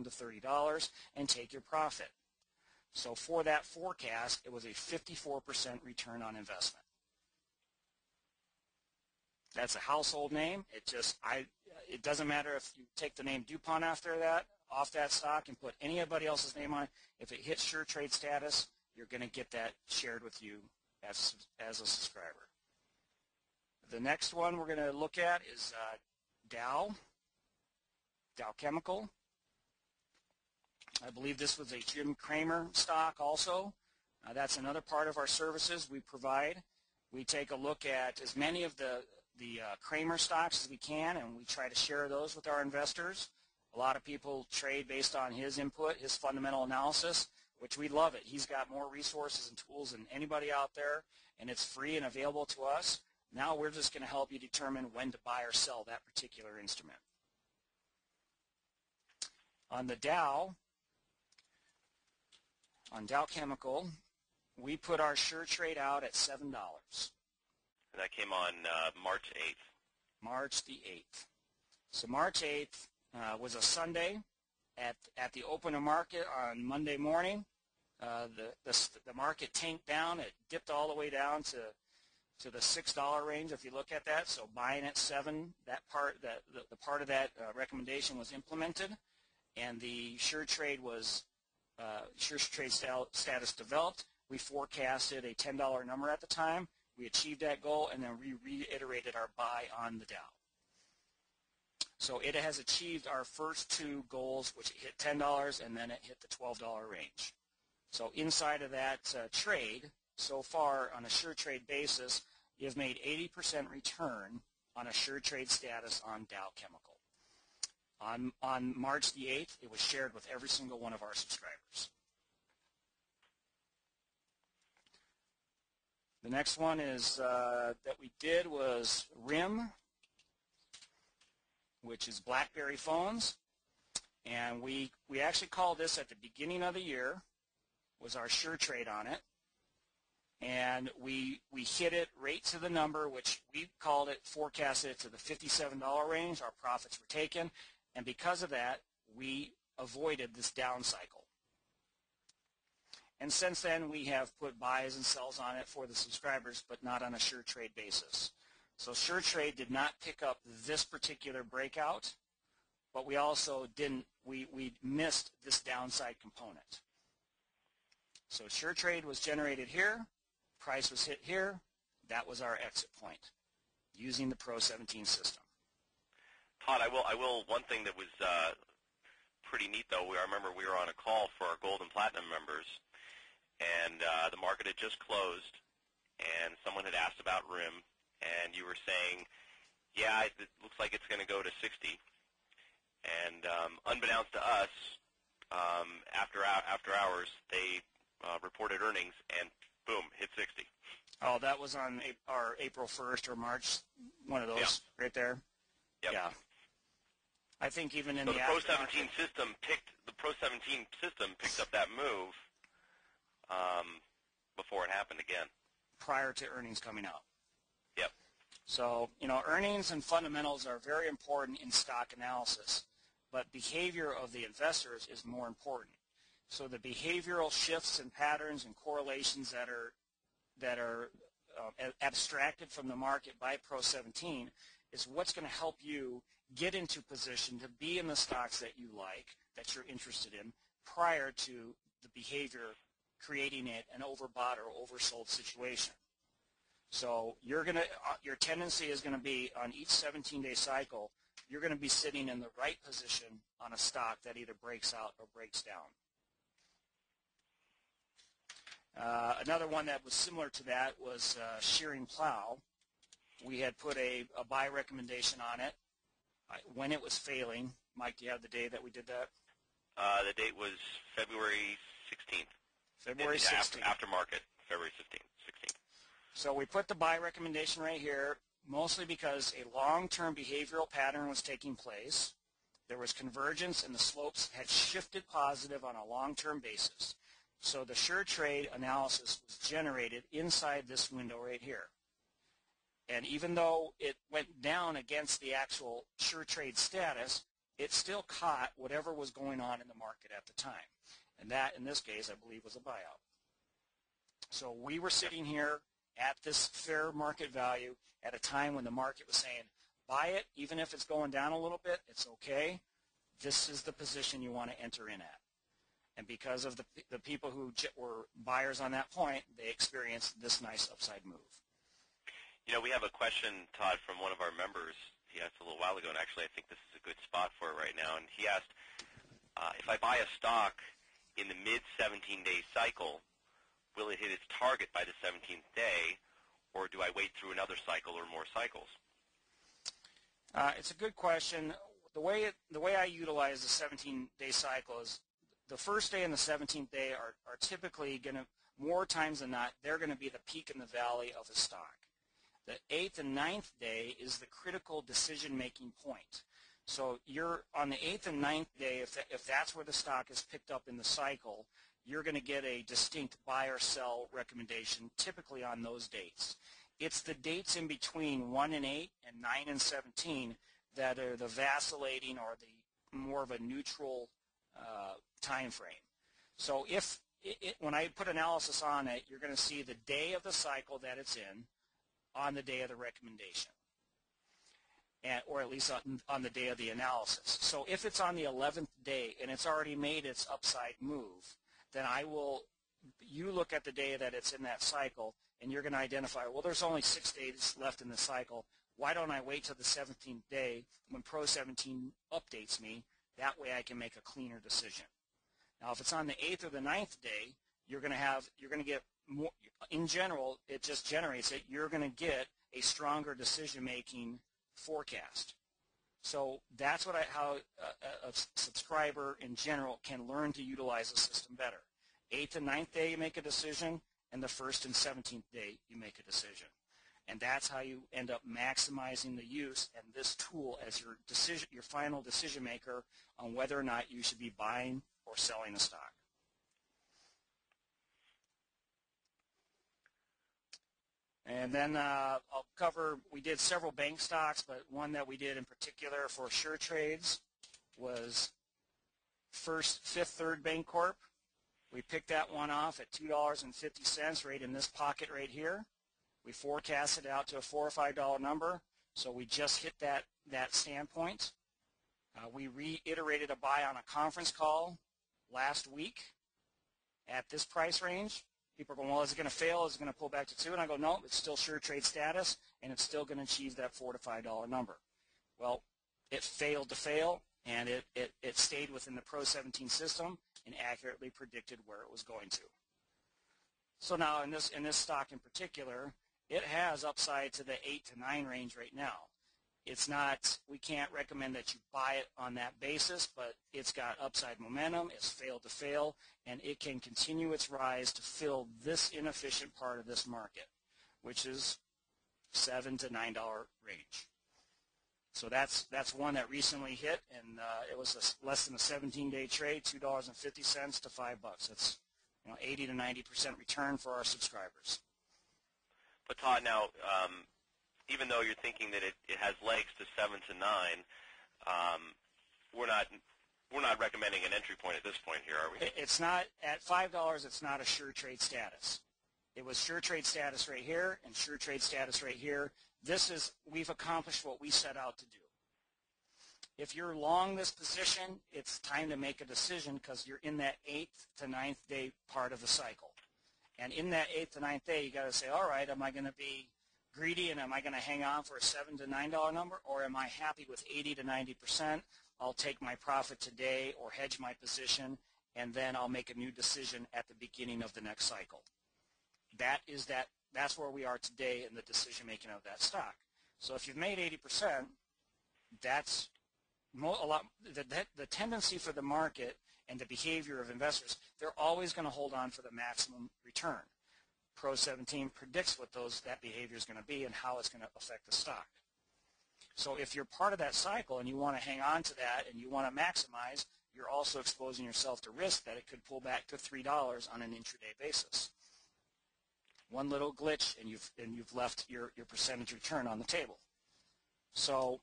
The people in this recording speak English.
to $30 and take your profit. So for that forecast, it was a 54% return on investment. That's a household name. It doesn't matter if you take the name DuPont after that, off that stock, and put anybody else's name on it. If it hits sure trade status, you're going to get that shared with you as a subscriber. The next one we're going to look at is Dow Chemical. I believe this was a Jim Cramer stock also. That's another part of our services we provide. We take a look at as many of the Cramer stocks as we can, and we try to share those with our investors. A lot of people trade based on his input, his fundamental analysis, which we love it. He's got more resources and tools than anybody out there, and it's free and available to us. Now we're just going to help you determine when to buy or sell that particular instrument. On the Dow, on Dow Chemical, we put our sure trade out at $7. And that came on March 8th. March the 8th. So March 8th was a Sunday. At the open of market on Monday morning, the market tanked down. It dipped all the way down to the $6 range if you look at that. So buying at 7, the part of that recommendation was implemented, and the sure trade status developed. We forecasted a $10 number at the time. We achieved that goal, and then we reiterated our buy on the Dow. So it has achieved our first two goals, which it hit $10, and then it hit the $12 range. So inside of that trade, so far on a sure trade basis, you have made 80% return on a sure trade status on Dow Chemical. On March the 8th, it was shared with every single one of our subscribers. The next one is that we did was RIM, which is BlackBerry phones, and we actually called this at the beginning of the year, was our sure trade on it, and we hit it right to the number, which we called it, forecasted it to the $57 range. Our profits were taken, and because of that, we avoided this down cycle. And since then, we have put buys and sells on it for the subscribers, but not on a sure trade basis. So sure trade did not pick up this particular breakout, but we also we missed this downside component. So sure trade was generated here, price was hit here, that was our exit point using the Pro 17 system. Todd, I will one thing that was pretty neat though, I remember we were on a call for our Gold and Platinum members, and the market had just closed, and someone had asked about RIM, and you were saying, yeah, it looks like it's going to go to 60. And unbeknownst to us, after hours, they reported earnings, and boom, hit 60. Oh, that was on our April 1st or March, one of those right there? Yep. Yeah. I think even in so the Pro 17 system picked up that move before it happened again. Prior to earnings coming out. Yep. So, earnings and fundamentals are very important in stock analysis, but behavior of the investors is more important. So the behavioral shifts and patterns and correlations that are abstracted from the market by Pro 17 is what's going to help you get into position to be in the stocks that you like, that you're interested in, prior to the behavior creating an overbought or oversold situation. So your tendency is going to be on each 17-day cycle, you're going to be sitting in the right position on a stock that either breaks out or breaks down. Another one that was similar to that was Shearing Plow. We had put a buy recommendation on it when it was failing. Mike, do you have the day that we did that? The date was February 16th. February 16th. After market, February 16th. So we put the buy recommendation right here, mostly because a long-term behavioral pattern was taking place. There was convergence, and the slopes had shifted positive on a long-term basis. So the sure trade analysis was generated inside this window right here. And even though it went down against the actual sure trade status, it still caught whatever was going on in the market at the time. And that, in this case, I believe was a buyout. So we were sitting here at this fair market value at a time when the market was saying, buy it, even if it's going down a little bit, it's okay. This is the position you want to enter in at. And because of the people who were buyers on that point, they experienced this nice upside move. You know, we have a question, Todd, from one of our members. He asked a little while ago, and actually I think this is a good spot for it right now. And he asked, if I buy a stock in the mid-17-day cycle, will it hit its target by the 17th day, or do I wait through another cycle or more cycles? It's a good question. The way I utilize the 17-day cycle is the first day and the 17th day are typically going to, more times than not, they're going to be the peak in the valley of a stock. The 8th and 9th day is the critical decision-making point. So you're on the 8th and 9th day, if that's where the stock is picked up in the cycle, you're going to get a distinct buy or sell recommendation typically on those dates. It's the dates in between 1 and 8 and 9 and 17 that are the vacillating or the more of a neutral time frame. So when I put analysis on it, you're going to see the day of the cycle that it's in on the day of the recommendation, or at least on the day of the analysis. So if it's on the 11th day and it's already made its upside move, then you look at the day that it's in that cycle and you're going to identify, well, there's only 6 days left in the cycle. Why don't I wait till the 17th day when Pro 17 updates me? That way I can make a cleaner decision. Now, if it's on the 8th or the 9th day, you're going to get more, in general, it just generates it. You're going to get a stronger decision-making forecast. So that's how a subscriber in general can learn to utilize the system better. 8th and 9th day you make a decision, and the 1st and 17th day you make a decision. And that's how you end up maximizing the use and this tool as your final decision maker on whether or not you should be buying or selling a stock. And then I'll cover, we did several bank stocks, but one that we did in particular for sure trades was Fifth Third Bancorp. We picked that one off at $2.50 right in this pocket right here. We forecasted it out to a $4 or $5 number, so we just hit that standpoint. We reiterated a buy on a conference call last week at this price range. People are going, well, is it going to fail? Is it going to pull back to 2? And I go, no, it's still sure trade status, and it's still going to achieve that $4 to $5 number. Well, it failed to fail, and it stayed within the Pro 17 system and accurately predicted where it was going to. So now in this stock in particular, it has upside to the 8 to 9 range right now. It's not, we can't recommend that you buy it on that basis, but it's got upside momentum, it's failed to fail, and it can continue its rise to fill this inefficient part of this market, which is $7 to $9 range. So that's one that recently hit, and it was less than a 17-day trade, $2.50 to $5. That's 80 to 90% return for our subscribers. But Todd, now, even though you're thinking that it has legs to 7 to 9, we're not recommending an entry point at this point here, are we? It's not at $5. It's not a sure trade status. It was sure trade status right here and sure trade status right here. We've accomplished what we set out to do. If you're long this position, it's time to make a decision because you're in that 8th to 9th day part of the cycle. And in that 8th to 9th day, you got to say, all right, am I going to be greedy and am I going to hang on for a $7 to $9 number, or am I happy with 80 to 90%? I'll take my profit today or hedge my position, and then I'll make a new decision at the beginning of the next cycle. That's where we are today in the decision making of that stock. So if you've made 80%, that's a lot. The tendency for the market and the behavior of investors, they're always going to hold on for the maximum return. Pro 17 predicts what that behavior is going to be and how it's going to affect the stock. So if you're part of that cycle and you want to hang on to that and you want to maximize, you're also exposing yourself to risk that it could pull back to $3 on an intraday basis. One little glitch and you've left your percentage return on the table. So